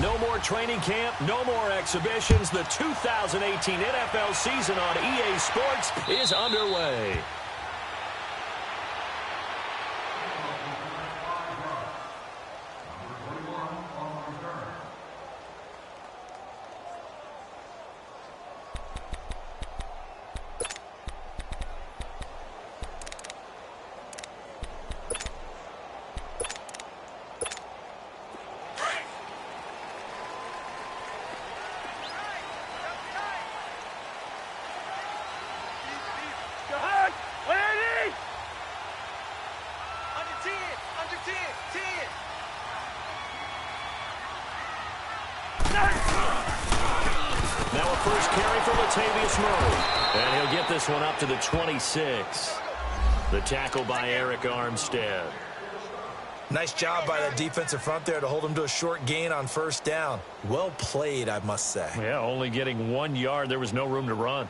No more training camp, no more exhibitions. The 2018 NFL season on EA Sports is underway. Now a first carry for Latavius Murray. And he'll get this one up to the 26. The tackle by Eric Armstead. Nice job by that defensive front there to hold him to a short gain on first down. Well played, I must say. Yeah, only getting 1 yard. There was no room to run.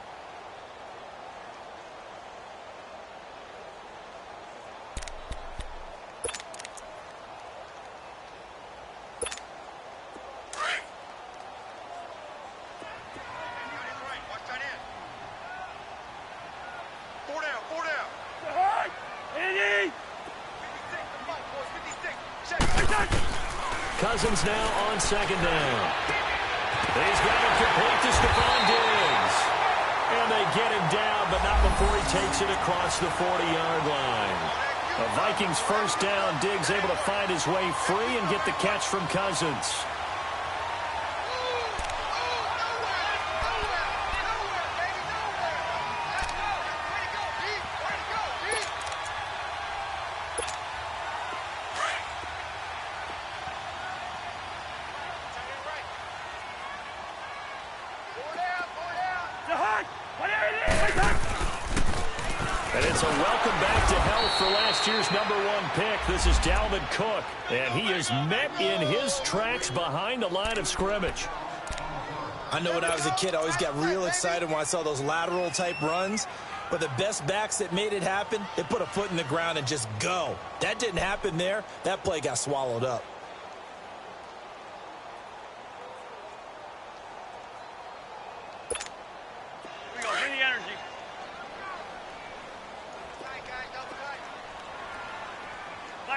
Cousins now on second down. He's got it complete to Stephon Diggs. And they get him down, but not before he takes it across the 40-yard line. A Vikings first down. Diggs able to find his way free and get the catch from Cousins. And it's a welcome back to health for last year's #1 pick. This is Dalvin Cook, and he is met in his tracks behind the line of scrimmage. I know when I was a kid, I always got real excited when I saw those lateral-type runs. But the best backs that made it happen, they put a foot in the ground and just go. That didn't happen there. That play got swallowed up.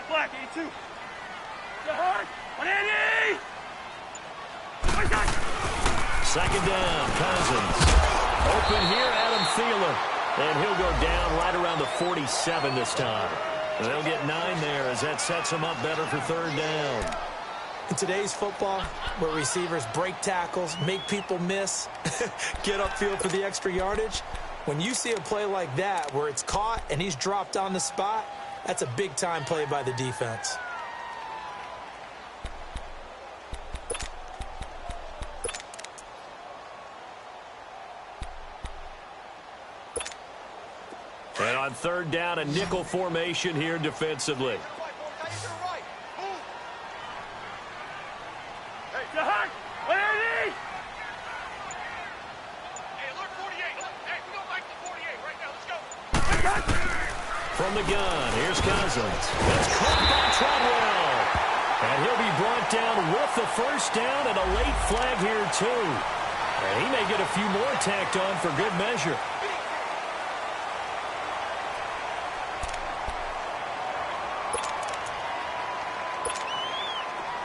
Black, 82. Second down, Cousins. Open here, Adam Thielen. And he'll go down right around the 47 this time. And they'll get 9 there as that sets him up better for third down. In today's football, where receivers break tackles, make people miss, get upfield for the extra yardage, when you see a play like that where it's caught and he's dropped on the spot, that's a big-time play by the defense. And on third down, a nickel formation here defensively. From the gun, here's Cousins. That's caught by Treadwell. And he'll be brought down with the first down and a late flag here, too. And he may get a few more tacked on for good measure.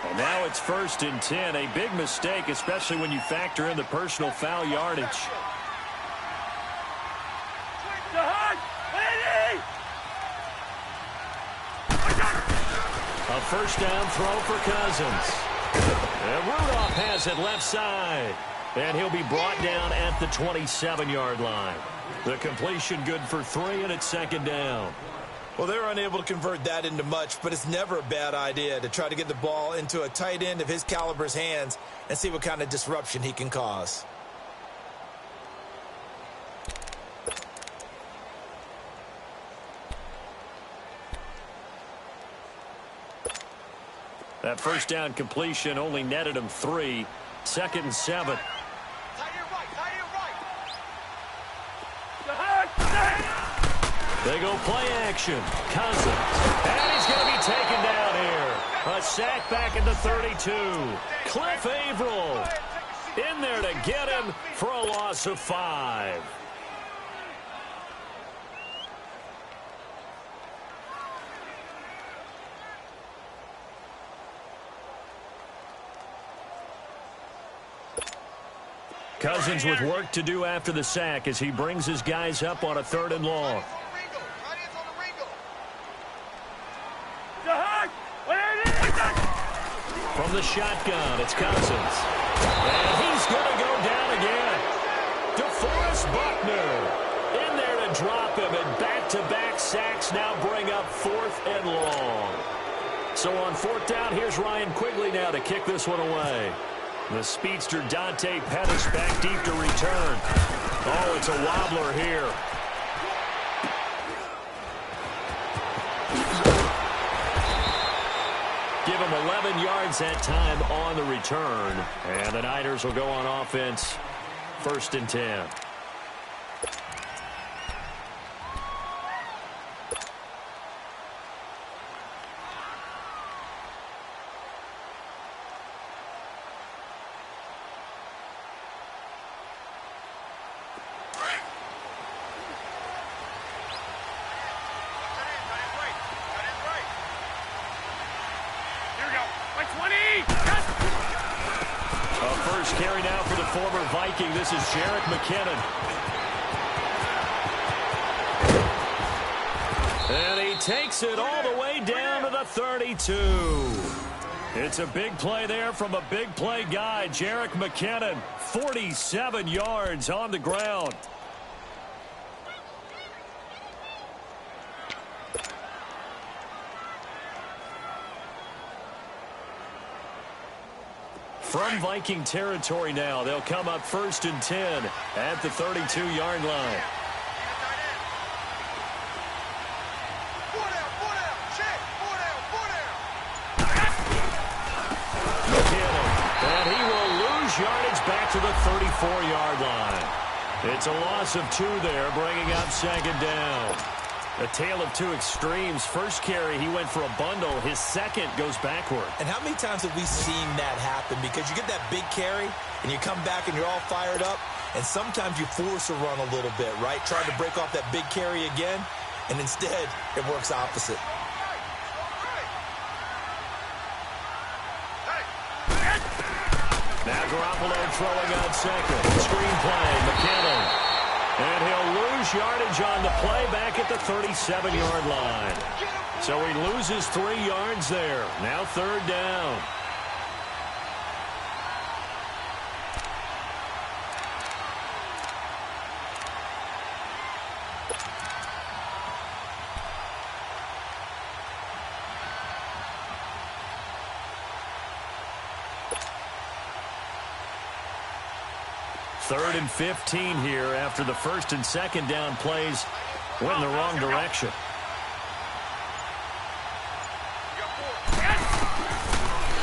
And now it's 1st and 10. A big mistake, especially when you factor in the personal foul yardage. A first down throw for Cousins. And Rudolph has it left side. And he'll be brought down at the 27-yard line. The completion good for 3, and it's second down. Well, they're unable to convert that into much, but it's never a bad idea to try to get the ball into a tight end of his caliber's hands and see what kind of disruption he can cause. That first down completion only netted him 3. 2nd and 7. They go play action. Cousins. And he's going to be taken down here. A sack back at the 32. Cliff Averill in there to get him for a loss of 5. Cousins with work to do after the sack as he brings his guys up on a 3rd and long. From the shotgun, it's Cousins. And he's going to go down again. DeForest Buckner in there to drop him, and back-to-back sacks now bring up 4th and long. So on 4th down, here's Ryan Quigley now to kick this one away. The speedster Dante Pettis back deep to return. Oh, it's a wobbler here. Give him 11 yards that time on the return. And the Niners will go on offense, 1st and 10. Carry now for the former Viking. This is Jerick McKinnon. And he takes it all the way down to the 32. It's a big play there from a big play guy, Jerick McKinnon. 47 yards on the ground. From Viking territory now, they'll come up 1st and 10 at the 32-yard line. McKinnon, and he will lose yardage back to the 34-yard line. It's a loss of 2 there, bringing up 2nd down. A tale of 2 extremes. First carry, he went for a bundle. His second goes backward. And how many times have we seen that happen? Because you get that big carry, and you come back and you're all fired up, and sometimes you force a run a little bit, right? Trying to break off that big carry again, and instead it works opposite. Now Garoppolo throwing on second. Screen play, McKinnon. And he'll lose yardage on the play back at the 37-yard line. So he loses 3 yards there. Now 3rd down. Third and 15 here after the 1st and 2nd down plays went in the wrong direction.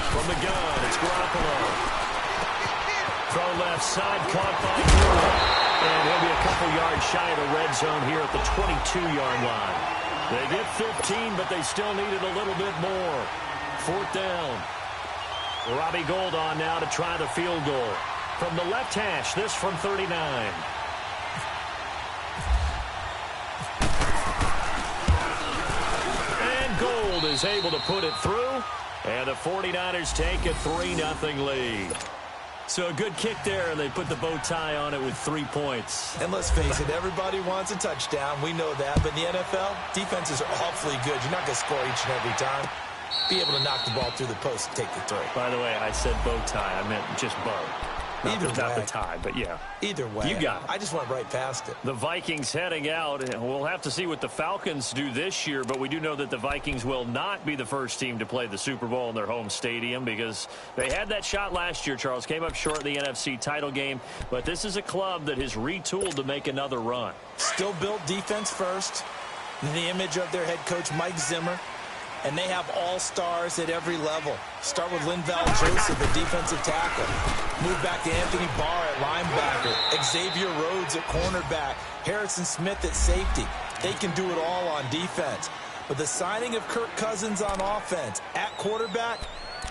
From the gun, it's Garoppolo. Throw left side, caught by Brewer. And he'll be a couple yards shy of the red zone here at the 22-yard line. They get 15, but they still needed a little bit more. 4th down. Robbie Gould on now to try the field goal. From the left hash, this from 39. And Gould is able to put it through. And the 49ers take a 3-0 lead. So a good kick there, and they put the bow tie on it with 3 points. And let's face it, everybody wants a touchdown. We know that. But in the NFL, defenses are awfully good. You're not going to score each and every time. Be able to knock the ball through the post and take the 3. By the way, I said bow tie. I meant just bow. Not the tie, but yeah. Either way. You got it. I just went right past it. The Vikings heading out. We'll have to see what the Falcons do this year, but we do know that the Vikings will not be the first team to play the Super Bowl in their home stadium because they had that shot last year, Charles. Came up short in the NFC title game, but this is a club that has retooled to make another run. Still built defense first. In the image of their head coach, Mike Zimmer. And they have all-stars at every level. Start with Linval Joseph at defensive tackle. Move back to Anthony Barr at linebacker. Xavier Rhodes at cornerback. Harrison Smith at safety. They can do it all on defense. But the signing of Kirk Cousins on offense at quarterback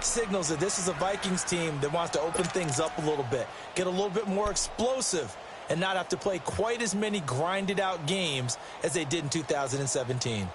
signals that this is a Vikings team that wants to open things up a little bit, get a little bit more explosive, and not have to play quite as many grinded-out games as they did in 2017.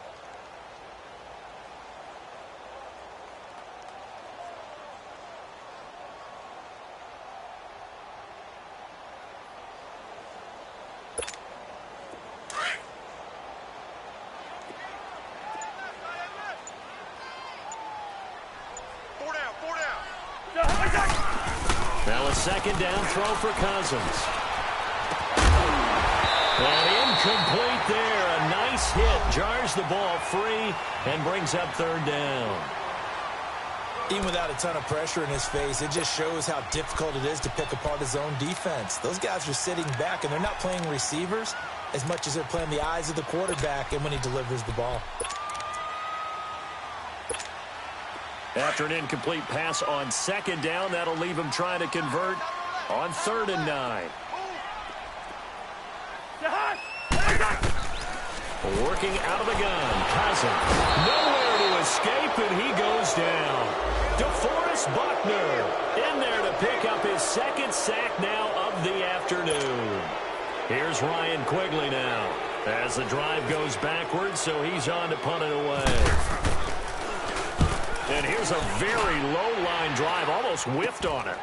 Now a second down throw for Cousins. And incomplete there. A nice hit. Jars the ball free and brings up third down. Even without a ton of pressure in his face, it just shows how difficult it is to pick apart his own defense. Those guys are sitting back, and they're not playing receivers as much as they're playing the eyes of the quarterback and when he delivers the ball. After an incomplete pass on second down, that'll leave him trying to convert on 3rd and 9. Working out of the gun, Cousins. Nowhere to escape, and he goes down. DeForest Buckner in there to pick up his second sack now of the afternoon. Here's Ryan Quigley now as the drive goes backwards, so he's on to punt it away. And here's a very low-line drive, almost whiffed on it.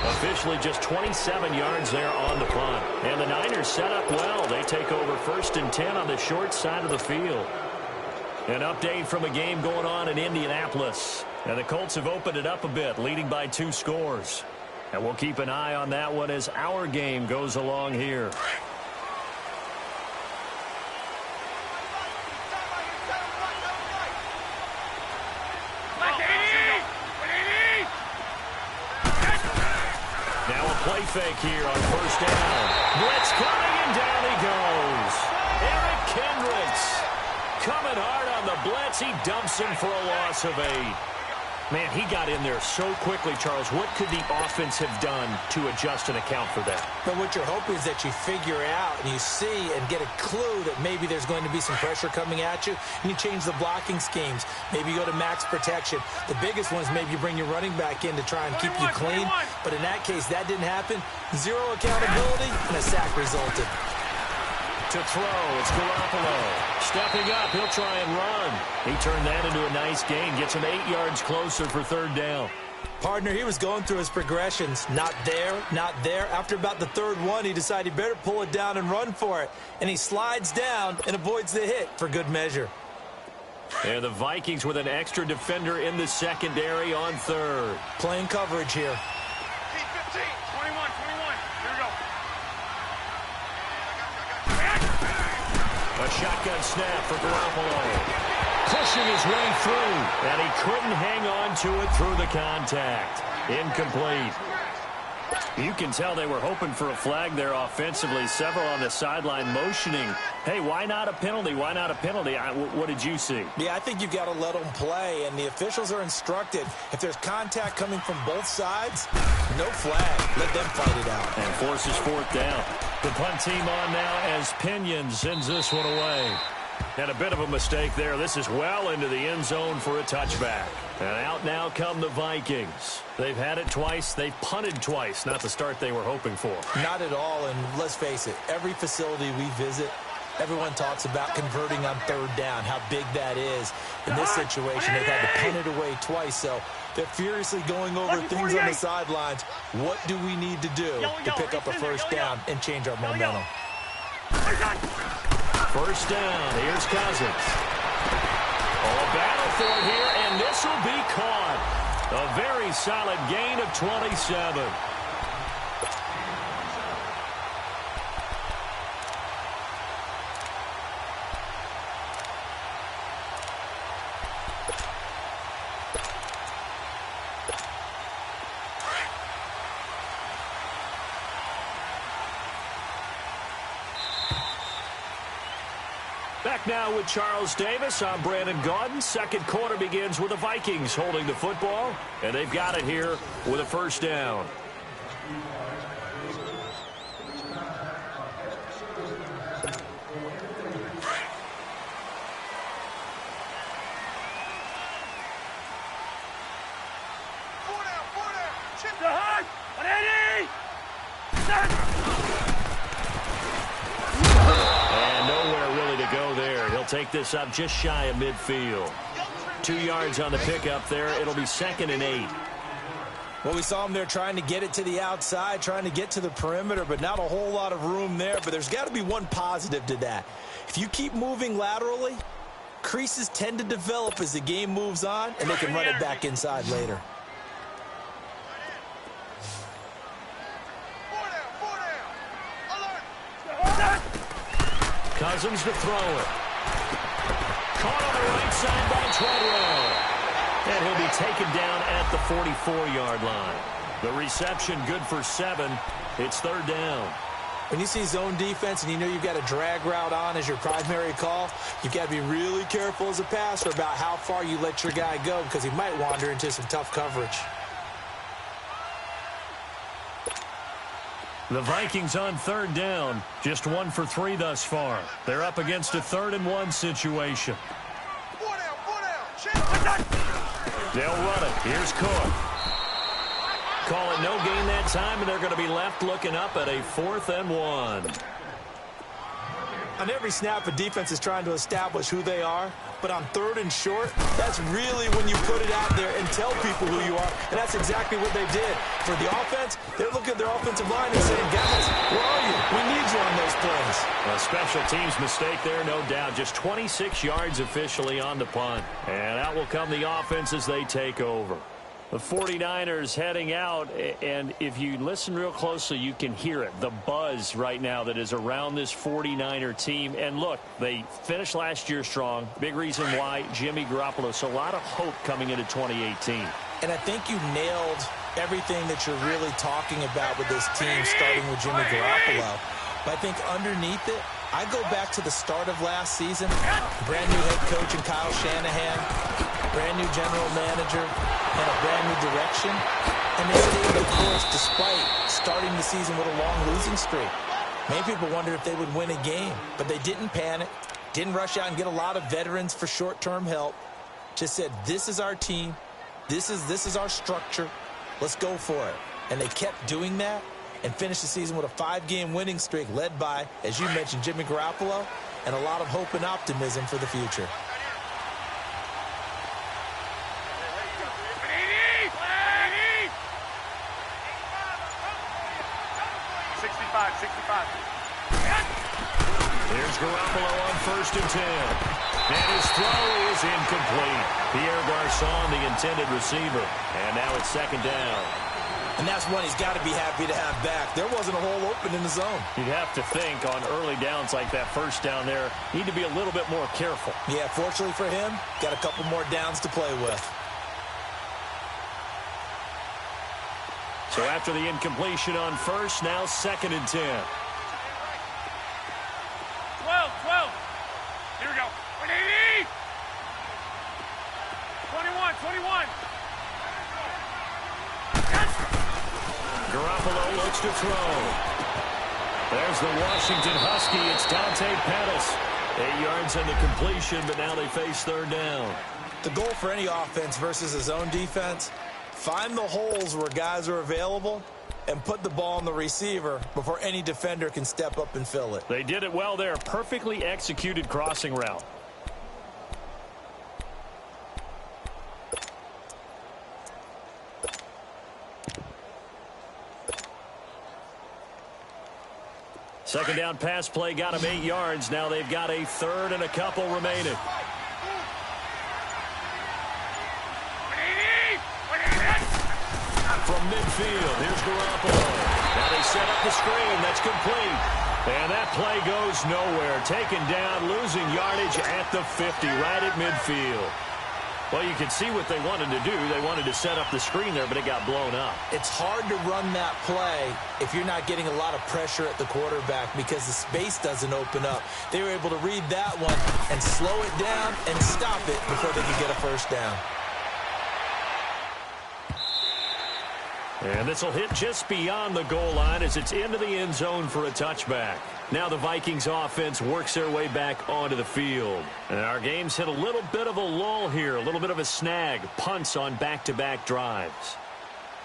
Officially just 27 yards there on the punt. And the Niners set up well. They take over 1st and 10 on the short side of the field. An update from a game going on in Indianapolis. And the Colts have opened it up a bit, leading by 2 scores. And we'll keep an eye on that one as our game goes along here. Play fake here on 1st down. Blitz coming, and down he goes. Eric Kendricks coming hard on the blitz. He dumps him for a loss of 8. Man, he got in there so quickly, Charles. What could the offense have done to adjust and account for that? But what you're hoping is that you figure out and you see and get a clue that maybe there's going to be some pressure coming at you, and you change the blocking schemes. Maybe you go to max protection. The biggest one is maybe you bring your running back in to try and keep you clean. But in that case, that didn't happen. 0 accountability, and a sack resulted. To throw, it's Garoppolo. Stepping up, he'll try and run. He turned that into a nice gain, gets him 8 yards closer for 3rd down. Partner, he was going through his progressions. Not there, not there. After about the 3rd one, he decided he better pull it down and run for it. And he slides down and avoids the hit for good measure. And the Vikings with an extra defender in the secondary on 3rd. Playing coverage here. 15, 21, 21. Here we go. A shotgun snap for Garoppolo. Pushing his way through, and he couldn't hang on to it through the contact. Incomplete. You can tell they were hoping for a flag there offensively. Several on the sideline motioning. Hey, why not a penalty? Why not a penalty? What did you see? Yeah, I think you've got to let them play, and the officials are instructed. If there's contact coming from both sides, no flag. Let them fight it out. And forces 4th down. The punt team on now as Pinion sends this one away. And a bit of a mistake there. This is well into the end zone for a touchback. And out now come the Vikings. They've had it twice. They've punted twice. Not the start they were hoping for. Not at all, and let's face it, every facility we visit, everyone talks about converting on 3rd down, how big that is. In this situation, they've had to punt it away twice, so they're furiously going over things on the sidelines. What do we need to do to pick up a 1st down and change our momentum? 1st down. Here's Cousins. Oh, a battle for it here, and this will be caught. A very solid gain of 27. Back now with Charles Davis. I'm Brandon Gaudin. Second quarter begins with the Vikings holding the football, and they've got it here with a 1st down. And nowhere really to go there. He'll take this up just shy of midfield. 2 yards on the pickup there. It'll be 2nd and 8. Well, we saw him there trying to get it to the outside, trying to get to the perimeter, but not a whole lot of room there. But there's got to be one positive to that. If you keep moving laterally, creases tend to develop as the game moves on, and they can run it back inside later. Cousins to throw it. Caught on the right side by Treadwell. And he'll be taken down at the 44-yard line. The reception good for 7. It's 3rd down. When you see zone defense and you know you've got a drag route on as your primary call, you've got to be really careful as a passer about how far you let your guy go because he might wander into some tough coverage. The Vikings on 3rd down. Just 1 for 3 thus far. They're up against a 3rd and 1 situation. They'll run it. Here's Cook. Call it no gain that time, and they're going to be left looking up at a 4th and 1. On every snap, a defense is trying to establish who they are, but on 3rd and short, that's really when you put it out there and tell people who you are, and that's exactly what they did. For the offense, they're looking at their offensive line and saying, guys, where are you? We need you on those plays. A special teams mistake there, no doubt. Just 26 yards officially on the punt. And out will come the offense as they take over. The 49ers heading out, and if you listen real closely, you can hear it, the buzz right now that is around this 49er team. And look, they finished last year strong. Big reason why, Jimmy Garoppolo. So a lot of hope coming into 2018. And I think you nailed everything that you're really talking about with this team, starting with Jimmy Garoppolo. But I think underneath it, I go back to the start of last season, brand new head coach in Kyle Shanahan, brand new general manager, and a brand new direction. And they stayed the course despite starting the season with a long losing streak. Many people wondered if they would win a game, but they didn't panic, didn't rush out and get a lot of veterans for short-term help. Just said, this is our team, this is our structure, let's go for it. And they kept doing that and finished the season with a 5-game winning streak led by, as you mentioned, Jimmy Garoppolo, and a lot of hope and optimism for the future. 65. Here's Garoppolo on 1st and 10. And his throw is incomplete. Pierre Garçon, the intended receiver. And now it's 2nd down. And that's one he's got to be happy to have back. There wasn't a hole open in the zone. You'd have to think on early downs like that 1st down there, need to be a little bit more careful. Yeah, fortunately for him, got a couple more downs to play with. So after the incompletion on 1st, now 2nd and 10. 12. Here we go. 180. 21. Garoppolo looks to throw. There's the Washington Husky. It's Dante Pettis. 8 yards on the completion, but now they face 3rd down. The goal for any offense versus a zone defense, find the holes where guys are available and put the ball on the receiver before any defender can step up and fill it. They did it well there. Perfectly executed crossing route. Second down pass play got them 8 yards. Now they've got a 3rd and a couple remaining. From midfield, here's Garoppolo. Now they set up the screen. That's complete. And that play goes nowhere. Taken down, losing yardage at the 50, right at midfield. Well, you can see what they wanted to do. They wanted to set up the screen there, but it got blown up. It's hard to run that play if you're not getting a lot of pressure at the quarterback because the space doesn't open up. They were able to read that one and slow it down and stop it before they could get a 1st down. And this will hit just beyond the goal line as it's into the end zone for a touchback. Now the Vikings offense works their way back onto the field. And our game's hit a little bit of a lull here, a little bit of a snag. Punts on back-to-back drives.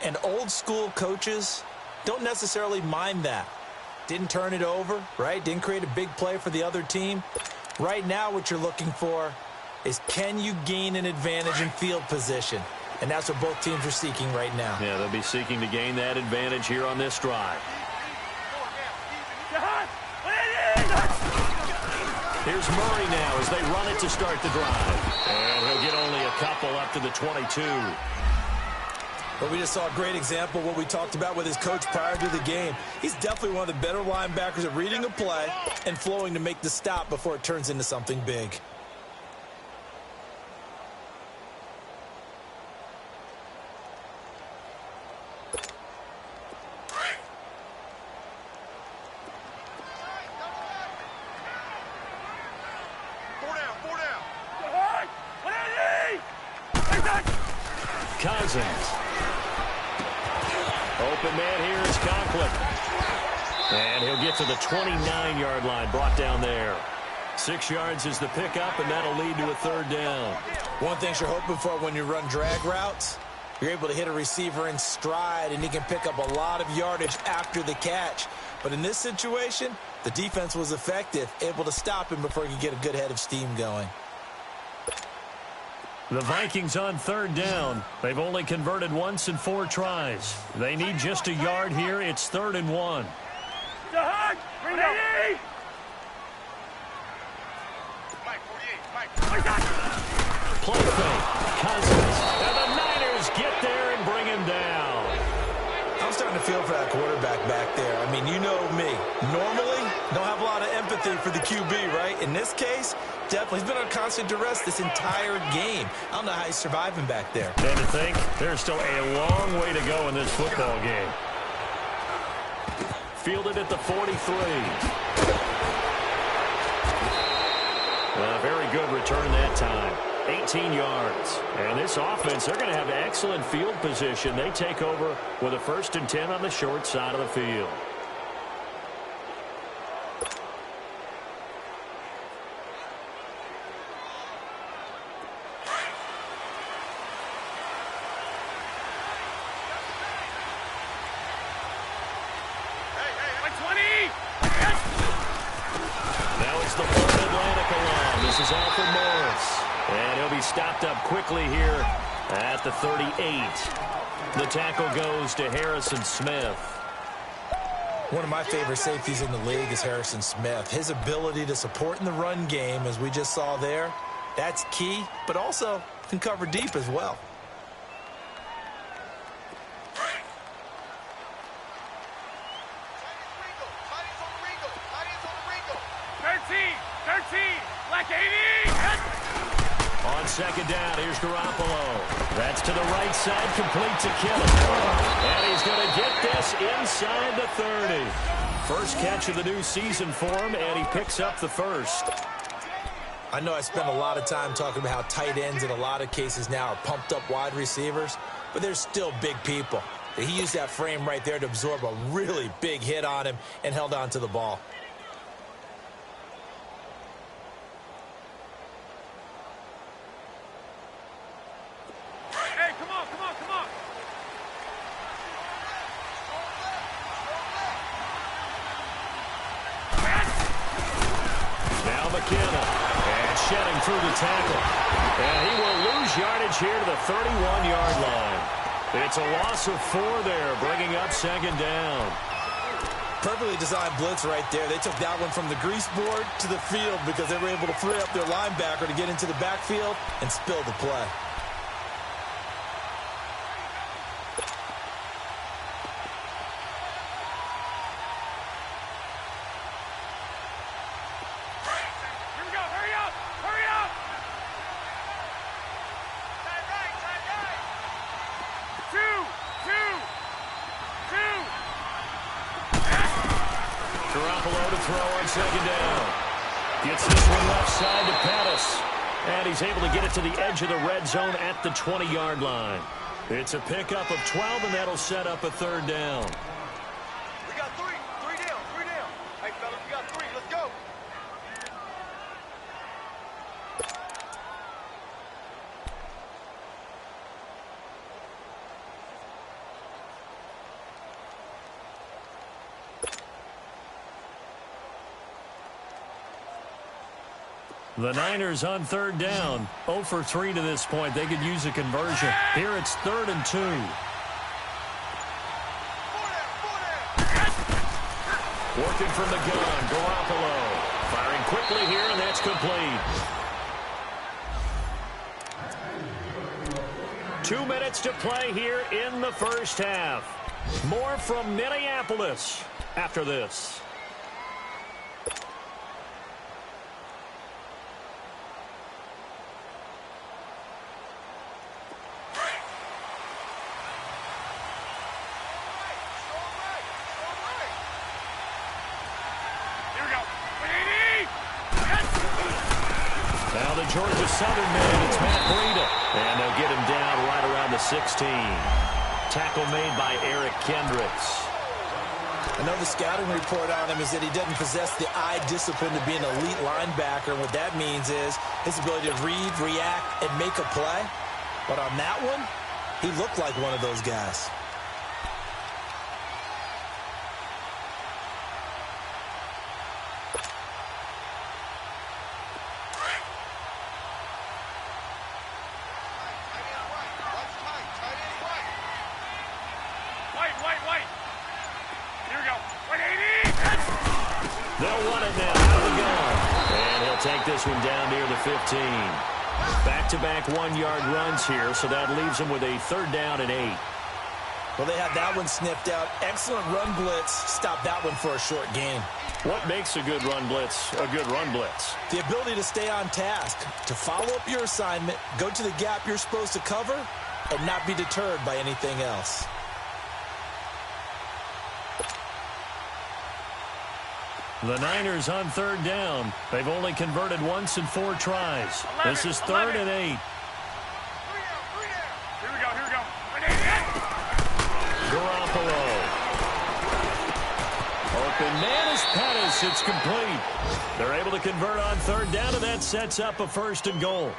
And old school coaches don't necessarily mind that. Didn't turn it over, right? Didn't create a big play for the other team. Right now what you're looking for is, can you gain an advantage in field position? And that's what both teams are seeking right now. Yeah, they'll be seeking to gain that advantage here on this drive. Here's Murray now as they run it to start the drive. And he'll get only a couple up to the 22. But we just saw a great example of what we talked about with his coach prior to the game. He's definitely one of the better linebackers at reading a play and flowing to make the stop before it turns into something big. Cousins. Open man here is Conklin. And he'll get to the 29-yard line, brought down there. 6 yards is the pickup, and that'll lead to a third down. One thing you're hoping for when you run drag routes, you're able to hit a receiver in stride, and he can pick up a lot of yardage after the catch. But in this situation, the defense was effective, able to stop him before he could get a good head of steam going. The Vikings on third down. They've only converted once in 4 tries. They need just a yard here. It's 3rd and 1. Play fake. Cousins. And the Niners get there and bring him down. I'm starting to feel for that quarterback back there. I mean, you know me. Normally, don't have a lot of empathy for the QB, right? In this case, definitely. He's been on constant duress this entire game. I don't know how he's surviving back there. And to think, there's still a long way to go in this football game. Fielded at the 43. A very good return that time. 18 yards. And this offense, they're going to have excellent field position. They take over with a 1st and 10 on the short side of the field. Stopped up quickly here at the 38. The tackle goes to Harrison Smith. One of my favorite safeties in the league is Harrison Smith. His ability to support in the run game, as we just saw there, that's key, but also can cover deep as well. On second down, here's Garoppolo. That's to the right side, complete to Kittle. And he's going to get this inside the 30. First catch of the new season for him, and he picks up the first. I know I spend a lot of time talking about how tight ends in a lot of cases now are pumped up wide receivers, but they're still big people. He used that frame right there to absorb a really big hit on him and held on to the ball. Through the tackle. And he will lose yardage here to the 31-yard line. It's a loss of 4 there, bringing up second down. Perfectly designed blitz right there. They took that one from the grease board to the field because they were able to free up their linebacker to get into the backfield and spill the play. Second down. Gets this one left side to Pettis. And he's able to get it to the edge of the red zone at the 20-yard line. It's a pickup of 12, and that'll set up a third down. We got 3. 3 down. 3 down. Hey, fellas, we got 3. Let's go. The Niners on third down. 0 for 3 to this point. They could use a conversion. Here it's 3rd and 2. Working from the gun, Garoppolo. Firing quickly here, and that's complete. 2 minutes to play here in the first half. More from Minneapolis after this. Georgia Southern man, it's Matt Breida. And they'll get him down right around the 16. Tackle made by Eric Kendricks. I know the scouting report on him is that he doesn't possess the eye discipline to be an elite linebacker. What that means is his ability to read, react, and make a play. But on that one, he looked like one of those guys. This one down near the 15. Back-to-back 1-yard runs here, so that leaves them with a 3rd down and 8. Well, they had that one sniffed out. Excellent run blitz. Stop that one for a short gain. What makes a good run blitz a good run blitz? The ability to stay on task, to follow up your assignment, go to the gap you're supposed to cover, and not be deterred by anything else. The Niners on 3rd down. They've only converted once in 4 tries. This is 3rd and 8. Here we go. Garoppolo. Open man is Pettis. It's complete. They're able to convert on 3rd down, and that sets up a 1st and goal.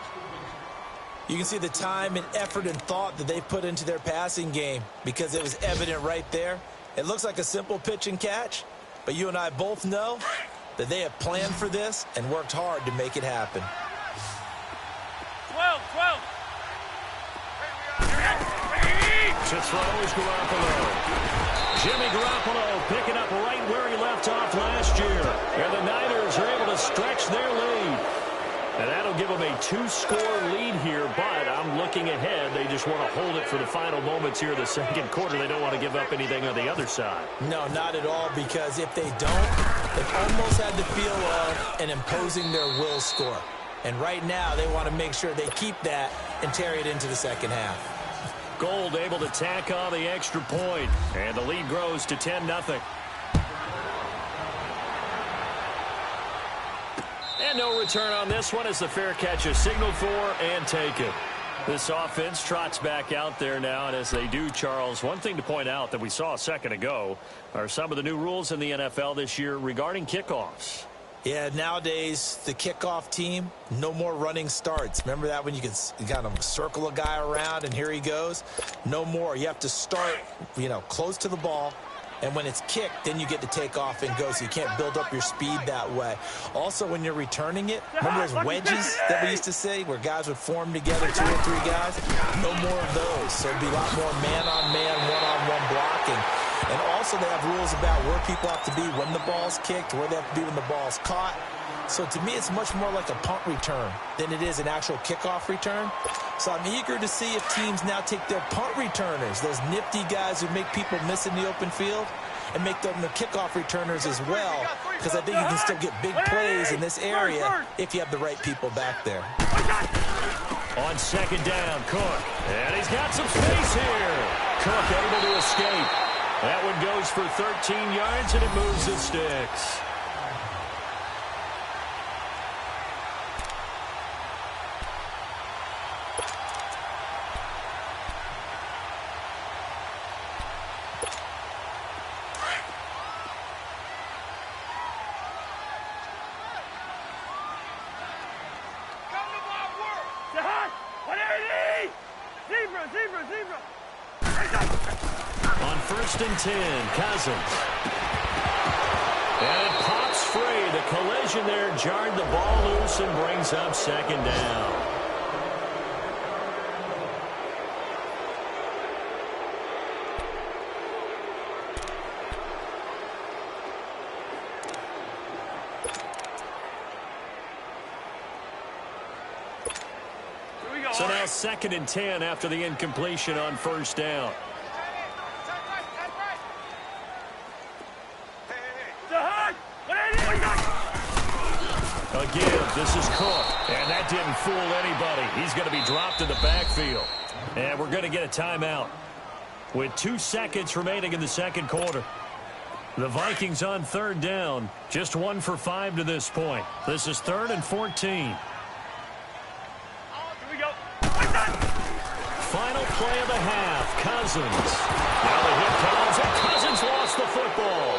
You can see the time and effort and thought that they've put into their passing game because it was evident right there. It looks like a simple pitch and catch. But you and I both know that they have planned for this and worked hard to make it happen. 12. To throw is Garoppolo. Jimmy Garoppolo picking up right where he left off last year. And the Niners are able to stretch their lead. And that'll give them a 2-score lead here, but I'm looking ahead. They just want to hold it for the final moments here of the second quarter. They don't want to give up anything on the other side. No, not at all, because if they don't, they've almost had the feel of an imposing their will score. And right now, they want to make sure they keep that and carry it into the second half. Gold able to tack on the extra point, and the lead grows to 10-0. And no return on this one as the fair catch is signaled for and taken. This offense trots back out there now, and as they do, Charles, one thing to point out that we saw a second ago are some of the new rules in the NFL this year regarding kickoffs. Yeah, nowadays, the kickoff team, no more running starts. Remember that when you can kind of circle a guy around and here he goes? No more. You have to start, close to the ball. And when it's kicked, then you get to take off and go, so you can't build up your speed that way. Also, when you're returning it, remember those wedges that we used to say where guys would form together, 2 or 3 guys? No more of those. So it'd be a lot more man-on-man, one-on-one blocking. And also they have rules about where people have to be when the ball's kicked, where they have to be when the ball's caught. So to me, it's much more like a punt return than it is an actual kickoff return. So I'm eager to see if teams now take their punt returners, those nifty guys who make people miss in the open field, and make them the kickoff returners as well, because I think you can still get big plays in this area if you have the right people back there. On 2nd down, Cook. And he's got some space here. Cook able to escape. That one goes for 13 yards, and it moves the sticks. On 1st and 10, Cousins. And it pops free. The collision there jarred the ball loose and brings up second down. So now 2nd and 10 after the incompletion on first down. Again, this is Cook, and that didn't fool anybody. He's going to be dropped in the backfield. And we're going to get a timeout with 2 seconds remaining in the second quarter. The Vikings on third down, just 1 for 5 to this point. This is 3rd and 14. Final play of the half, Cousins. Now the hit comes, and Cousins lost the football.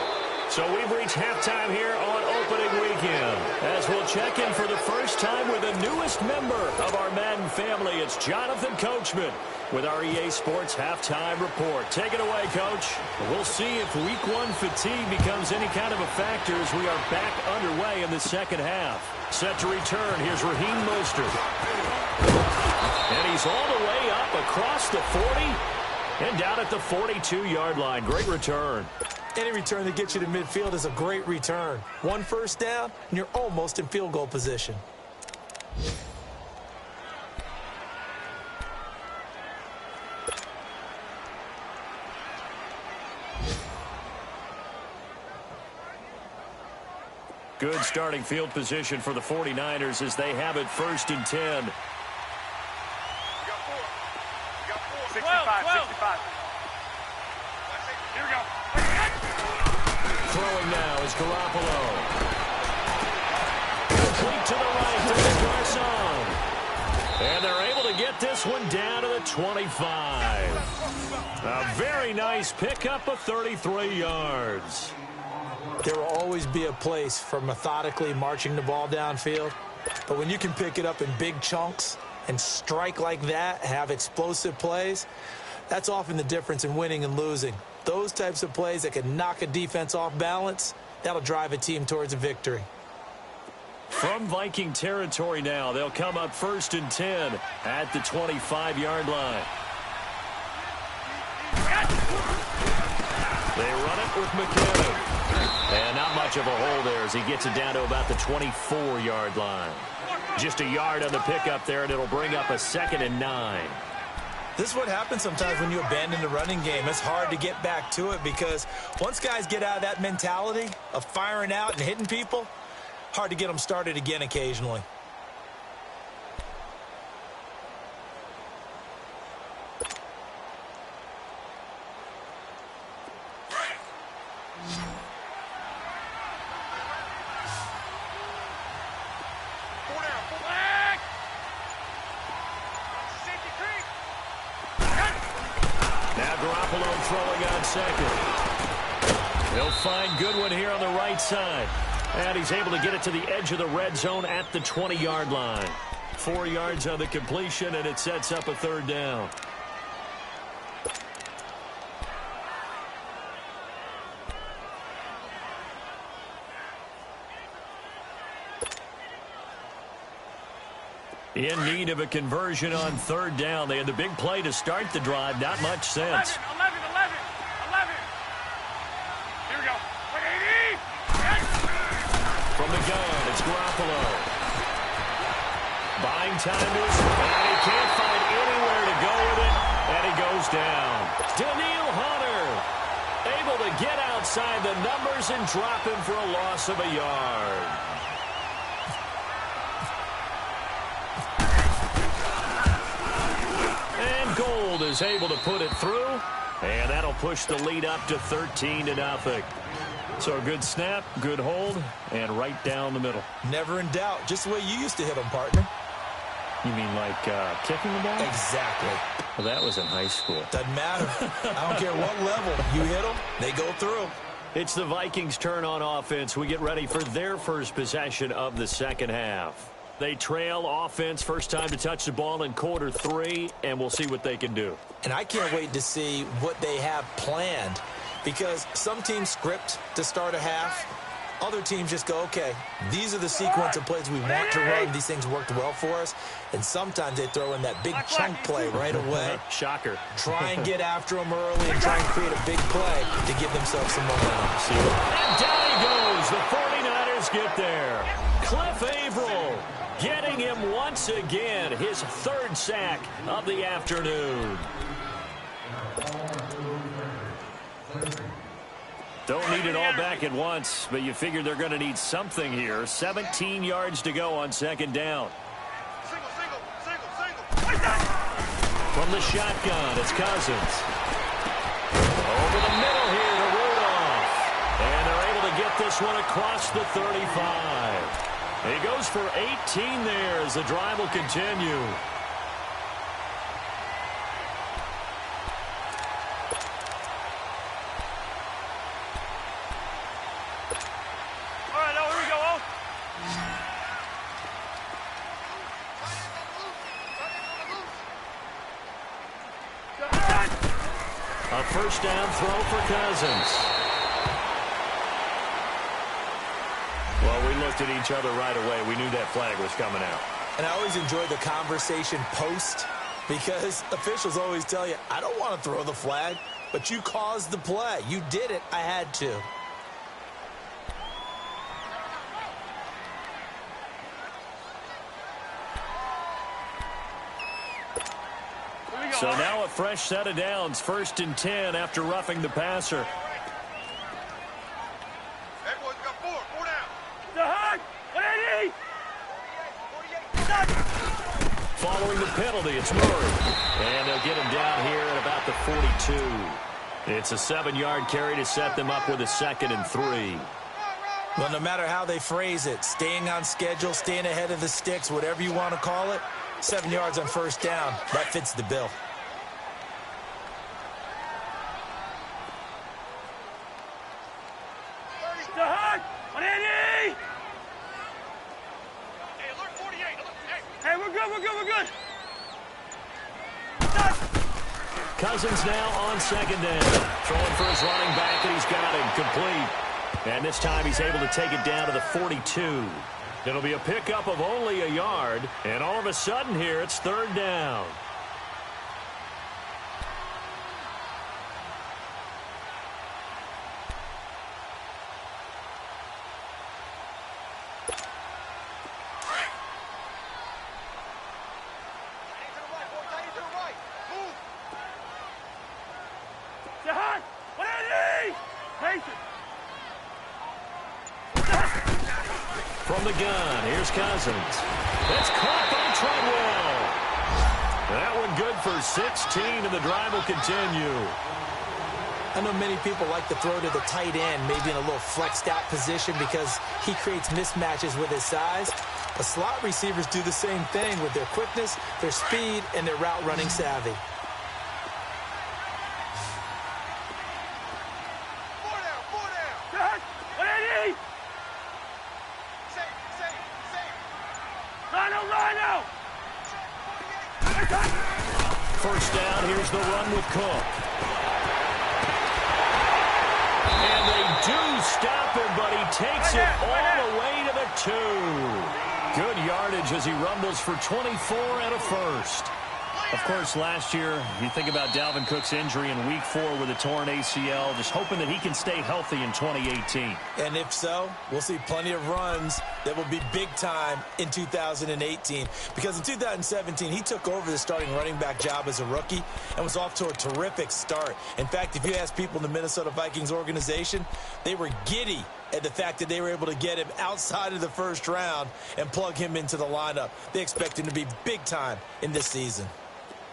So we've reached halftime here on opening weekend. As we'll check in for the first time with the newest member of our Madden family, it's Jonathan Coachman with our EA Sports Halftime Report. Take it away, Coach. We'll see if Week 1 fatigue becomes any kind of a factor as we are back underway in the second half. Set to return, here's Raheem Mostert. And he's all the way up across the 40 and down at the 42-yard line. Great return. Any return that gets you to midfield is a great return. 1 first down, and you're almost in field goal position. Good starting field position for the 49ers as they have it 1st and 10. 65. Here we go. Throwing now is Garoppolo. Complete to the right to Garcon. And they're able to get this one down to the 25. A very nice pickup of 33 yards. There will always be a place for methodically marching the ball downfield. But when you can pick it up in big chunks and strike like that, have explosive plays, that's often the difference in winning and losing. Those types of plays that can knock a defense off balance, that'll drive a team towards a victory. From Viking territory now, they'll come up 1st and 10 at the 25-yard line. They run it with McKinnon. And not much of a hole there as he gets it down to about the 24-yard line. Just a yard on the pickup there, and it'll bring up a 2nd and 9. This is what happens sometimes when you abandon the running game. It's hard to get back to it because once guys get out of that mentality of firing out and hitting people, hard to get them started again occasionally. Throwing on 2nd. He'll find Goodwin here on the right side. And he's able to get it to the edge of the red zone at the 20-yard line. 4 yards on the completion, and it sets up a 3rd down. In need of a conversion on 3rd down. They had the big play to start the drive. Not much sense. 11. Here we go. 80. From the gun, it's Garoppolo. Buying time to his and he can't find anywhere to go with it, and he goes down. Daniil Hunter able to get outside the numbers and drop him for a loss of a yard. And Gold is able to put it through, and that'll push the lead up to 13-0. So a good snap, good hold, and right down the middle. Never in doubt. Just the way you used to hit them, partner. You mean like kicking the ball? Exactly. Well, that was in high school. Doesn't matter. I don't care what level. You hit them, they go through. It's the Vikings' turn on offense. We get ready for their first possession of the second half. They trail offense, first time to touch the ball in quarter 3, and we'll see what they can do. And I can't wait to see what they have planned, because some teams script to start a half, Other teams just go, okay, these are the sequence of plays we want to run. These things worked well for us. And sometimes they throw in that big chunk play right away. Shocker. Try and get after them early and try and create a big play to give themselves some momentum. And down he goes. The 49ers get there. Cliff Averill getting him once again. His third sack of the afternoon. Don't need it all back at once, but you figure they're going to need something here. 17 yards to go on second down. From the shotgun, it's Cousins. Over the middle here to Rudolph. And they're able to get this one across the 35. He goes for 18 there as the drive will continue. A first down throw for Cousins. Well, we looked at each other right away. We knew that flag was coming out. And I always enjoy the conversation post because officials always tell you, I don't want to throw the flag, but you caused the play. You did it. I had to. So now a fresh set of downs, 1st and 10 after roughing the passer. Everyone's got four down. Following the penalty, it's Murray. And they'll get him down here at about the 42. It's a 7-yard carry to set them up with a 2nd and 3. Well, no matter how they phrase it, staying on schedule, staying ahead of the sticks, whatever you want to call it, 7 yards on first down, that fits the bill. Cousins now on 2nd down. Throwing for his running back, and he's got him complete. And this time he's able to take it down to the 42. It'll be a pickup of only a yard, and all of a sudden here it's 3rd down. From the gun, here's Cousins. It's caught by Treadwell. That one good for 16, and the drive will continue. I know many people like to throw to the tight end, maybe in a little flexed out position because he creates mismatches with his size. But slot receivers do the same thing with their quickness, their speed, and their route running savvy. First down, here's the run with Cook. And they do stop him, but he takes it all the way to the 2. Good yardage as he rumbles for 24 and a first. Of course, last year, you think about Dalvin Cook's injury in Week 4 with a torn ACL, just hoping that he can stay healthy in 2018. And if so, we'll see plenty of runs that will be big time in 2018. Because in 2017, he took over the starting running back job as a rookie and was off to a terrific start. In fact, if you ask people in the Minnesota Vikings organization, they were giddy at the fact that they were able to get him outside of the first round and plug him into the lineup. They expect him to be big time in this season.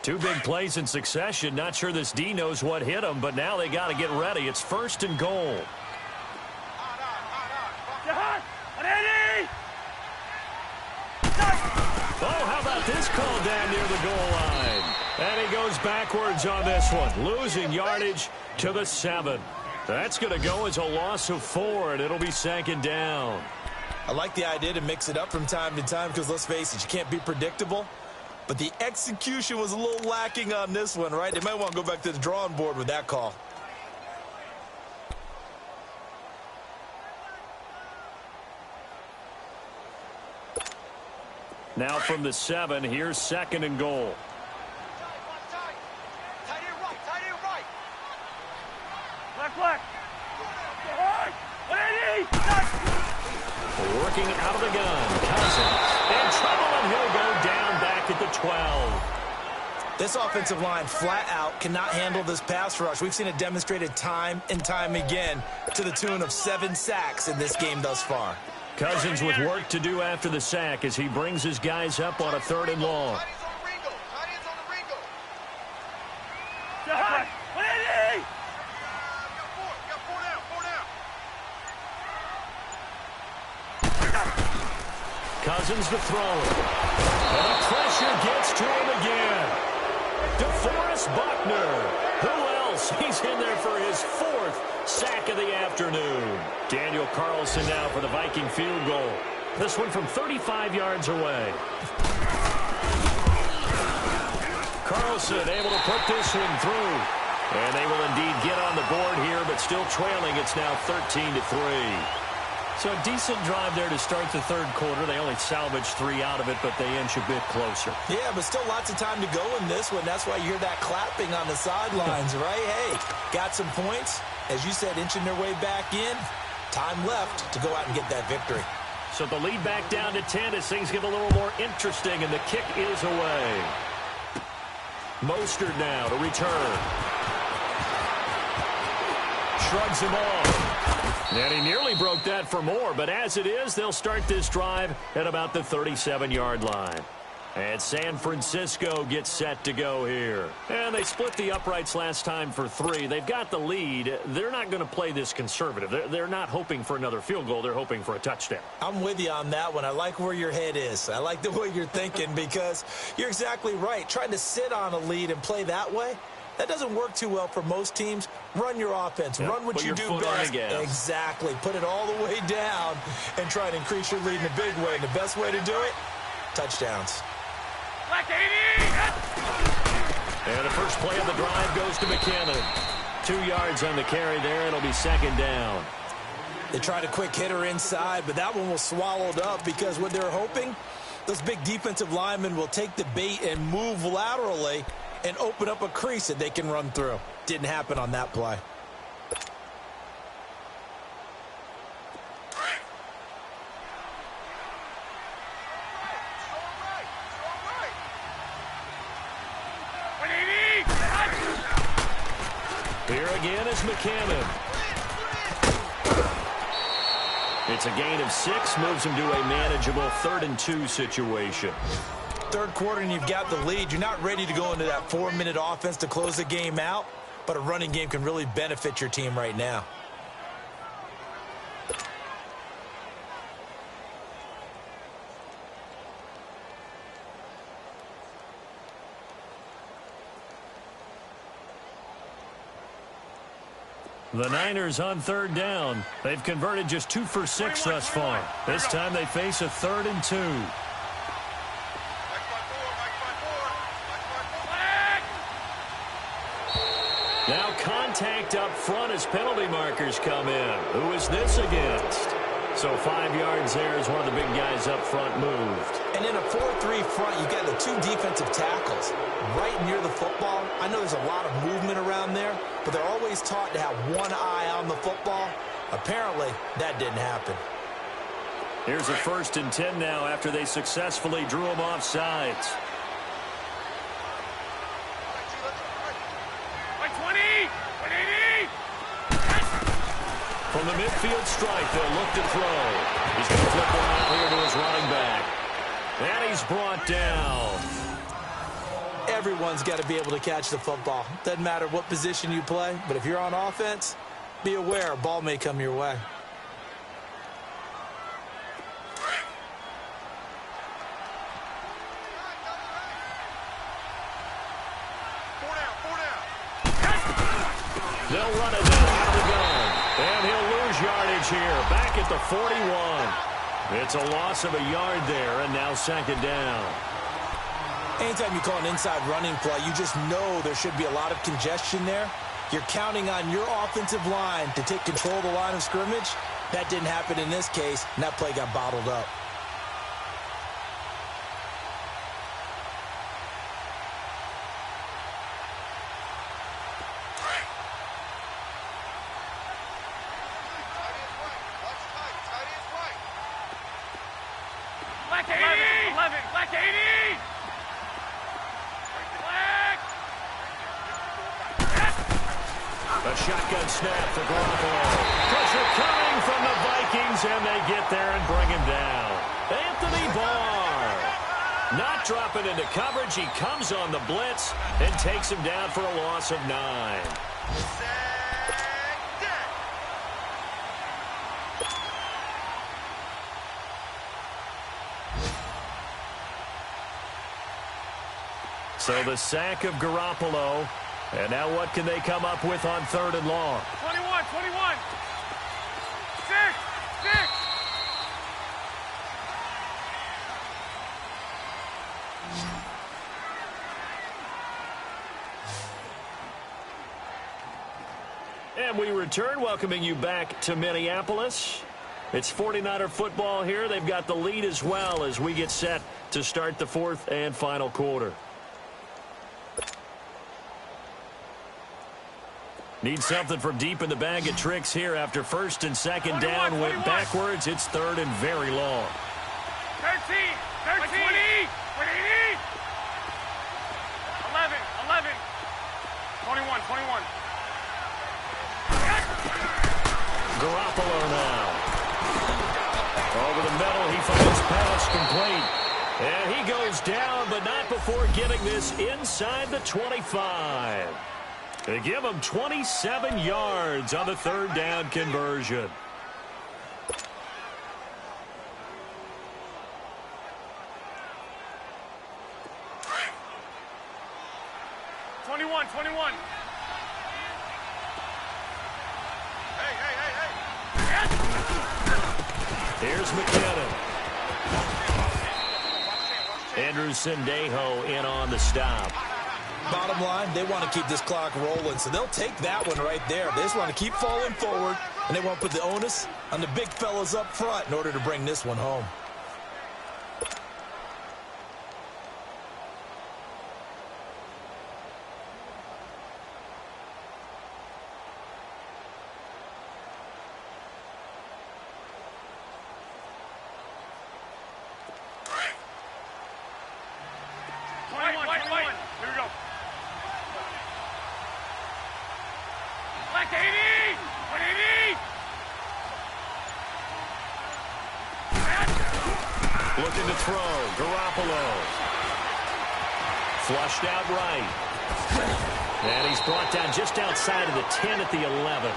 2 big plays in succession. Not sure this D knows what hit him, but now they got to get ready. It's 1st and goal. Oh, how about this call down near the goal line? And he goes backwards on this one, losing yardage to the 7. That's going to go as a loss of 4, and it'll be 2nd down. I like the idea to mix it up from time to time because, let's face it, you can't be predictable. But the execution was a little lacking on this one, right? They might want to go back to the drawing board with that call. Now from the 7, here's 2nd and goal. Tight end right, tight end right. Black. Working out of the gun. Cousins in trouble, and he'll go down back at the 12. This offensive line flat out cannot handle this pass rush. We've seen it demonstrated time and time again to the tune of 7 sacks in this game thus far. Cousins with work to do after the sack as he brings his guys up on a 3rd and long. Tight ends on the Ringo. Tight ends on the Ringo. Black. You got four down, four down. Cousins to throw it. And the pressure gets to him again. DeForest Buckner. Who else? He's in there for his 4th sack of the afternoon. Daniel Carlson now for the Viking field goal. This one from 35 yards away. Carlson able to put this one through. And they will indeed get on the board here, but still trailing. It's now 13-3. So a decent drive there to start the 3rd quarter. They only salvaged 3 out of it, but they inch a bit closer. Yeah, but still lots of time to go in this one. That's why you hear that clapping on the sidelines, right? Hey, got some points. As you said, inching their way back in. Time left to go out and get that victory. So the lead back down to 10 as things get a little more interesting, and the kick is away. Mostert now to return. Shrugs him off. And he nearly broke that for more, but as it is, they'll start this drive at about the 37-yard line. And San Francisco gets set to go here. And they split the uprights last time for 3. They've got the lead. They're not going to play this conservative. They're not hoping for another field goal. They're hoping for a touchdown. I'm with you on that one. I like where your head is. I like the way you're thinking because you're exactly right. Trying to sit on a lead and play that way, that doesn't work too well for most teams. Run your offense. Run what you do best. Exactly. Put it all the way down and try to increase your lead in a big way. And the best way to do it, touchdowns. And the first play of the drive goes to McKinnon. 2 yards on the carry there. It'll be 2nd down. They tried a quick hitter inside, but that one was swallowed up because what they're hoping, those big defensive linemen will take the bait and move laterally and open up a crease that they can run through. Didn't happen on that play. Here again is McKinnon. It's a gain of 6, moves him to a manageable 3rd and 2 situation. 3rd quarter and you've got the lead. You're not ready to go into that 4-minute offense to close the game out, but a running game can really benefit your team right now. The Niners on 3rd down. They've converted just 2 for 6 thus far. This time they face a 3rd and 2. Now contact up front as penalty markers come in. Who is this against? So 5 yards there as one of the big guys up front moved. And in a 4-3 front, you got the 2 defensive tackles right near the football. I know there's a lot of movement around there, but they're always taught to have one eye on the football. Apparently, that didn't happen. Here's a 1st and 10 now after they successfully drew him off sides. From the midfield strike, they'll look to throw. He's going to flip one out here to his running back. And he's brought down. Everyone's got to be able to catch the football. Doesn't matter what position you play, but if you're on offense, be aware a ball may come your way. They'll run it down out of the gun. And he'll lose yardage here. Back at the 41. It's a loss of a yard there, and now 2nd down. Anytime you call an inside running play, you just know there should be a lot of congestion there. You're counting on your offensive line to take control of the line of scrimmage. That didn't happen in this case, and that play got bottled up. A shotgun snap for Garoppolo. Pressure coming from the Vikings, and they get there and bring him down. Anthony Barr. Not dropping into coverage. He comes on the blitz and takes him down for a loss of 9. So the sack of Garoppolo. And now what can they come up with on 3rd and long? 21. 6. And we return, welcoming you back to Minneapolis. It's 49er football here. They've got the lead as well as we get set to start the 4th and final quarter. Need something from deep in the bag of tricks here after 1st and 2nd down. Went backwards. It's 3rd and very long. 13. 20. 11. 21. Garoppolo now. Over the middle, he finds pass complete. And he goes down, but not before getting this inside the 25. They give him 27 yards on the 3rd down conversion. Here's McKinnon. Andrew Sendejo in on the stop. Bottom line, they want to keep this clock rolling, so they'll take that one right there. They just want to keep falling forward, and they want to put the onus on the big fellas up front in order to bring this one home. Looking to throw. Garoppolo. Flushed out right. And he's brought down just outside of the 10 at the 11.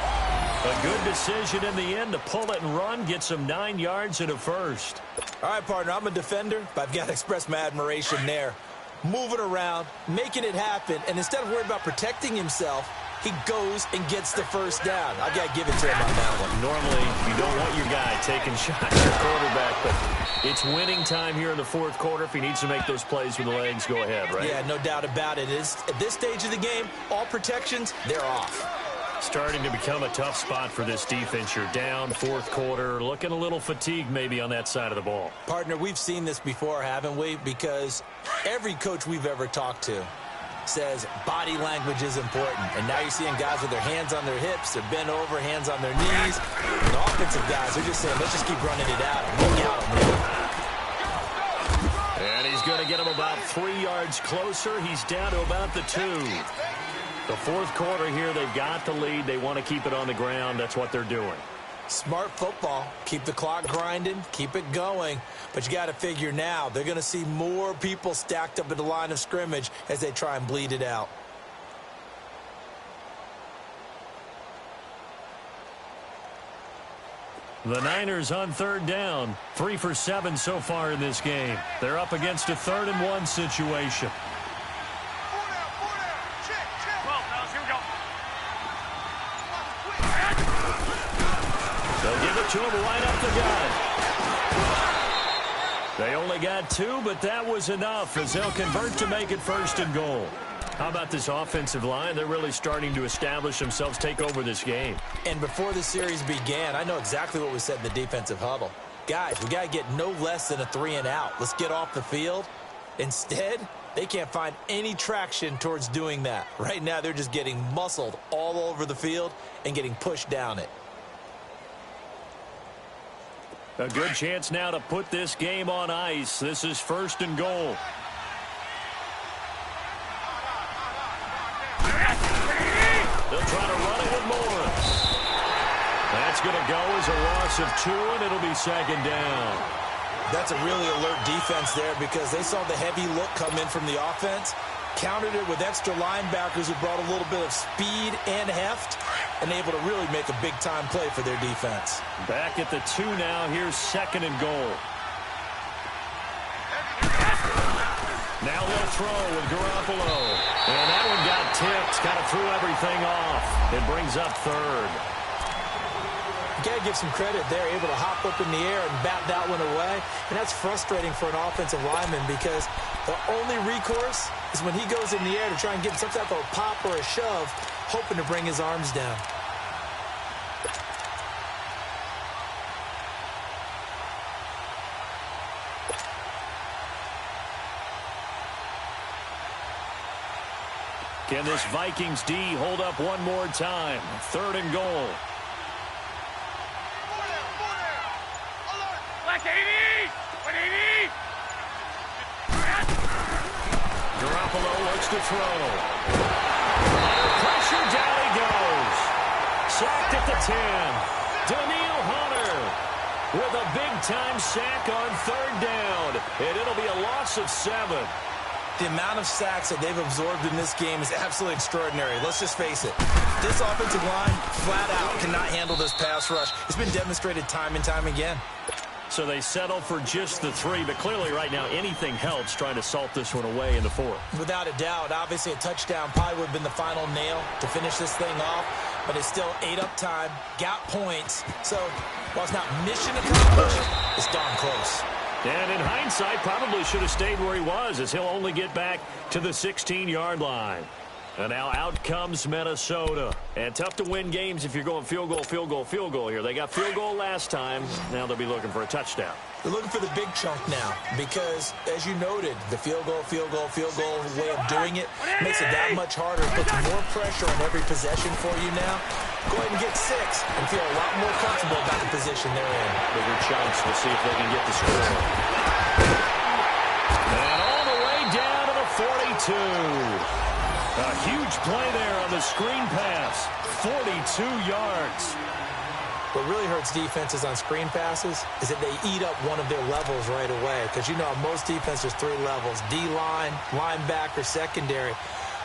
A good decision in the end to pull it and run. Get some 9 yards and a first. All right, partner, I'm a defender, but I've got to express my admiration there. Moving around, making it happen, and instead of worrying about protecting himself, he goes and gets the first down. I got to give it to him on that one. Normally, you don't want your guy taking shots at your quarterback, but it's winning time here in the 4th quarter. If he needs to make those plays with the legs, go ahead, right? Yeah, no doubt about it. At this stage of the game, all protections, they're off. Starting to become a tough spot for this defense. You're down 4th quarter, looking a little fatigued maybe on that side of the ball. Partner, we've seen this before, haven't we? Because every coach we've ever talked to says body language is important. And now you're seeing guys with their hands on their hips, they're bent over, hands on their knees. And the offensive guys are just saying, let's just keep running it out and look out on them. And he's going to get him about 3 yards closer. He's down to about the 2. The 4th quarter here, they've got the lead. They want to keep it on the ground. That's what they're doing. Smart football. Keep the clock grinding. Keep it going. But you got to figure now, they're going to see more people stacked up at the line of scrimmage as they try and bleed it out. The Niners on 3rd down. 3 for 7 so far in this game. They're up against a 3rd and 1 situation. They'll give it to him right up the gut. They only got 2, but that was enough as they'll convert to make it 1st and goal. How about this offensive line? They're really starting to establish themselves, take over this game. And before the series began, I know exactly what we said in the defensive huddle. Guys, we got to get no less than a 3 and out. Let's get off the field. Instead, they can't find any traction towards doing that. Right now, they're just getting muscled all over the field and getting pushed down it. A good chance now to put this game on ice. This is 1st and goal. They'll try to run running with more. That's going to go as a loss of 2, and it'll be second down. That's a really alert defense there because they saw the heavy look come in from the offense, countered it with extra linebackers who brought a little bit of speed and heft, and able to really make a big-time play for their defense. Back at the 2 now. Here's second and goal. Now they'll throw with Garoppolo. And that one got tipped. Kind of threw everything off. It brings up third. You got to give some credit there, able to hop up in the air and bat that one away. And that's frustrating for an offensive lineman because the only recourse is when he goes in the air to try and get some type of a pop or a shove, hoping to bring his arms down. Can this Vikings D hold up one more time? Third and goal. Garoppolo looks to throw. Under pressure, down he goes. Sacked at the 10. Daniil Hunter with a big-time sack on third down. And it'll be a loss of 7. The amount of sacks that they've absorbed in this game is absolutely extraordinary. Let's just face it. This offensive line, flat out, cannot handle this pass rush. It's been demonstrated time and time again. So they settle for just the 3, but clearly right now anything helps trying to salt this one away in the 4th. Without a doubt, obviously a touchdown probably would have been the final nail to finish this thing off, but it's still ate up time, got points. So while it's not mission accomplished, it's darn close. And in hindsight, probably should have stayed where he was as he'll only get back to the 16-yard line. And now out comes Minnesota. And tough to win games if you're going field goal, field goal, field goal here. They got field goal last time. Now they'll be looking for a touchdown. They're looking for the big chunk now because, as you noted, the field goal way of doing it makes it that much harder. It puts more pressure on every possession for you now. Go ahead and get 6 and feel a lot more comfortable about the position they're in. Bigger chance to see if they can get the score. And all the way down to the 42. A huge play there on the screen pass. 42 yards. What really hurts defenses on screen passes is that they eat up one of their levels right away. Because you know, most defenses, 3 levels. D-line, linebacker, secondary.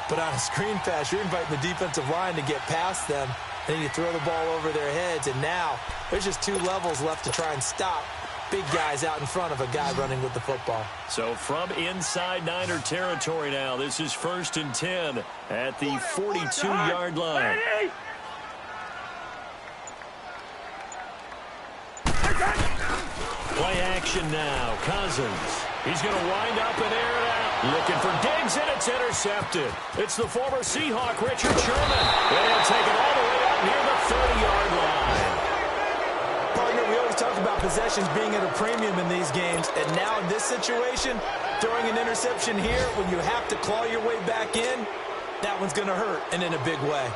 But on a screen pass, you're inviting the defensive line to get past them. And then you throw the ball over their heads. And now there's just 2 levels left to try and stop big guys out in front of a guy running with the football. So from inside Niner territory now, this is 1st and 10 at the 42-yard line. Play action now. Cousins. He's going to wind up and air it out. Looking for Diggs, and it's intercepted. It's the former Seahawk, Richard Sherman. And he'll take it all the way up near the 30-yard line. Partner, we always talk about possessions being at a premium in these games, and now in this situation, throwing an interception here when you have to claw your way back in, that one's going to hurt, and in a big way.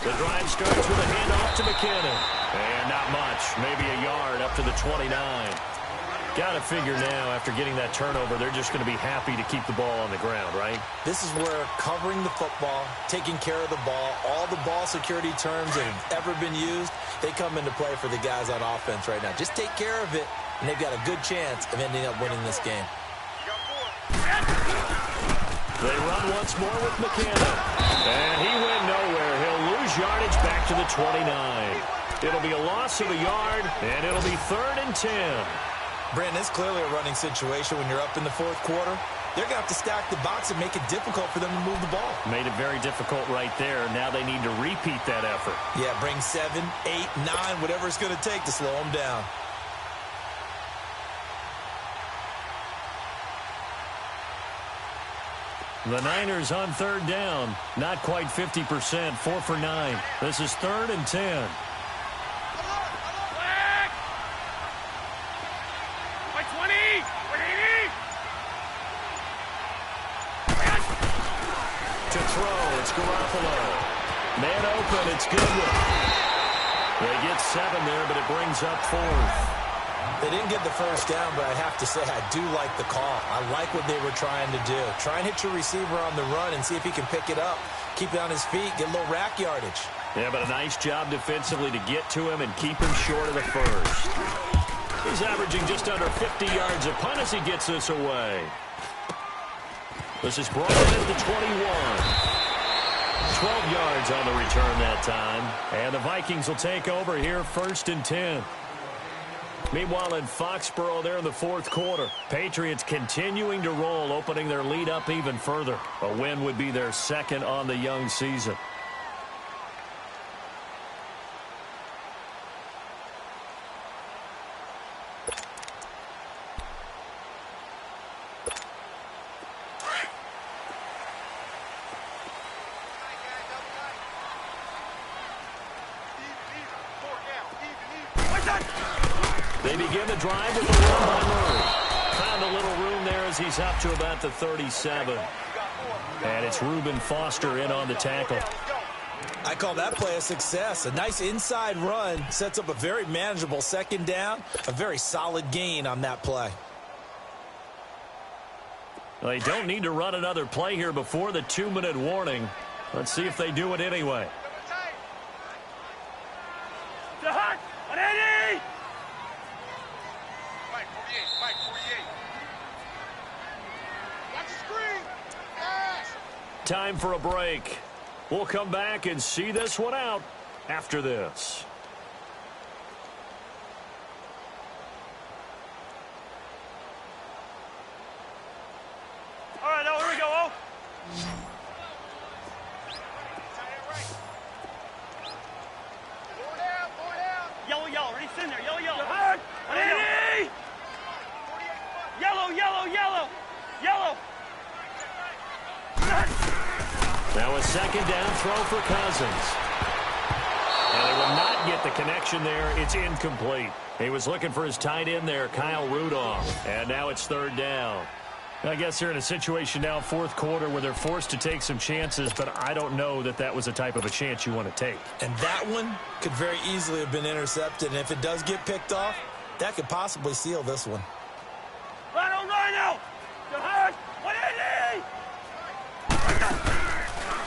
The drive starts with a handoff to McKinnon. And not much. Maybe a yard up to the 29. Got to figure now, after getting that turnover, they're just going to be happy to keep the ball on the ground, right? This is where covering the football, taking care of the ball, all the ball security terms that have ever been used, they come into play for the guys on offense right now. Just take care of it, and they've got a good chance of ending up winning this game. They run once more with McKinnon. And he went nowhere. He'll lose yardage back to the 29. It'll be a loss of a yard, and it'll be 3rd and 10. Brandon, it's clearly a running situation when you're up in the 4th quarter. They're going to have to stack the box and make it difficult for them to move the ball. Made it very difficult right there. Now they need to repeat that effort. Yeah, bring 7, 8, 9, whatever it's going to take to slow them down. The Niners on 3rd down. Not quite 50%. 4 for 9. This is 3rd and 10. to throw. It's Garoppolo. Man open. It's Goodwin. They get 7 there, but it brings up 4th. They didn't get the first down, but I have to say I do like the call. I like what they were trying to do. Try and hit your receiver on the run and see if he can pick it up. Keep it on his feet, get a little rack yardage. Yeah, but a nice job defensively to get to him and keep him short of the first. He's averaging just under 50 yards a punt as he gets this away. This is brought in at the 21. 12 yards on the return that time. And the Vikings will take over here 1st and 10. Meanwhile, in Foxborough, they're in the 4th quarter. Patriots continuing to roll, opening their lead up even further. A win would be their 2nd on the young season. They begin the drive with a run by Murray. Found a little room there as he's up to about the 37. And it's Reuben Foster in on the tackle. I call that play a success. A nice inside run sets up a very manageable 2nd down. A very solid gain on that play. Well, they don't need to run another play here before the 2-minute warning. Let's see if they do it anyway. Time for a break. We'll come back and see this one out after this. All right, now here we go, oh. Yellow, yellow, ready, send there, yellow, yellow. Ready? Yellow, yellow, yellow, yellow. Now a 2nd down throw for Cousins. And they will not get the connection there. It's incomplete. He was looking for his tight end there, Kyle Rudolph. And now it's 3rd down. I guess they're in a situation now, 4th quarter, where they're forced to take some chances, but I don't know that that was the type of a chance you want to take. And that one could very easily have been intercepted. And if it does get picked off, that could possibly seal this one. Rhino!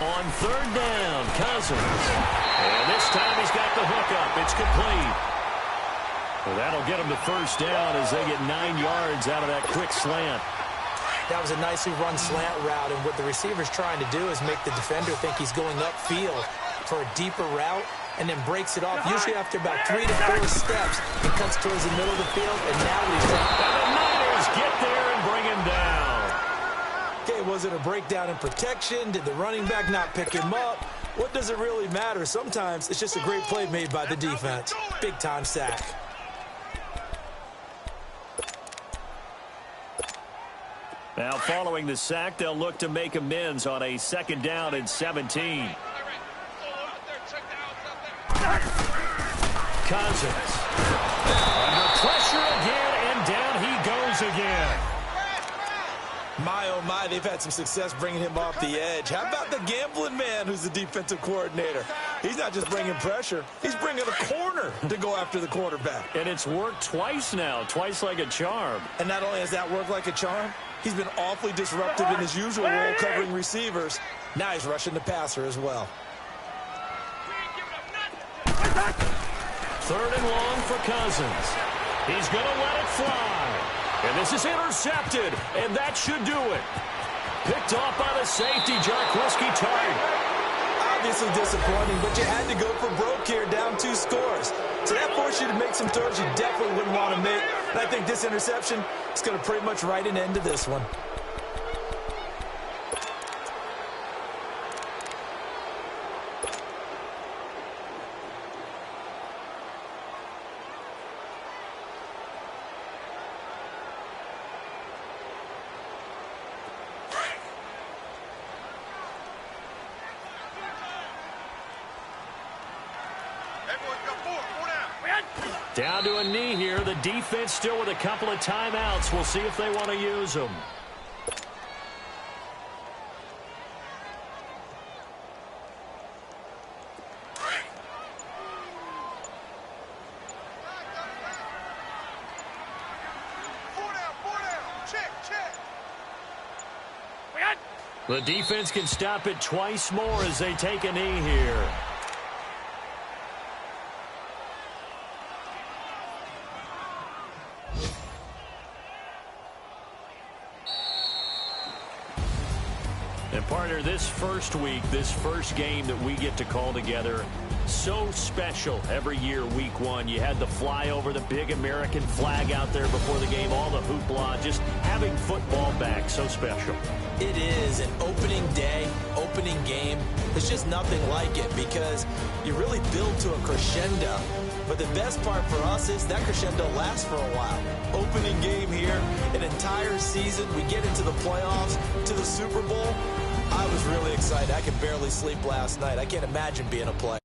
On 3rd down, Cousins. And this time he's got the hook up. It's complete. Well, that'll get him the 1st down as they get 9 yards out of that quick slant. That was a nicely run slant route, and what the receiver's trying to do is make the defender think he's going upfield for a deeper route and then breaks it off. Usually after about 3 to 4 steps, he cuts towards the middle of the field, and now he's trying. And the Niners get there and bring him down. Okay, was it a breakdown in protection? Did the running back not pick him up? What does it really matter? Sometimes it's just a great play made by the defense. Big-time sack. Now, following the sack, they'll look to make amends on a 2nd down and 17. Cousins. Under pressure again, and down he goes again. My, oh my, they've had some success bringing him off the edge. How about the gambling man who's the defensive coordinator? He's not just bringing pressure, he's bringing a corner to go after the quarterback. And it's worked twice now, twice like a charm. And not only has that worked like a charm, he's been awfully disruptive in his usual role covering receivers. Now he's rushing the passer as well. 3rd and long for Cousins. He's going to let it fly. And this is intercepted, and that should do it. Picked off by the safety, Jarquiski Tart. Obviously disappointing, but you had to go for broke here, down 2 scores. So that forced you to make some throws you definitely wouldn't want to make. And I think this interception is going to pretty much write an end to this one. Down to a knee here. The defense still with a couple of timeouts. We'll see if they want to use them. The defense can stop it twice more as they take a knee here. And partner, this first week, this first game that we get to call together, so special every year, week one. You had the flyover, the big American flag out there before the game, all the hoopla, just having football back, so special. It is an opening day, opening game. There's just nothing like it because you really build to a crescendo. But the best part for us is that crescendo lasts for a while. Opening game here, an entire season. We get into the playoffs, to the Super Bowl. I was really excited. I could barely sleep last night. I can't imagine being a player.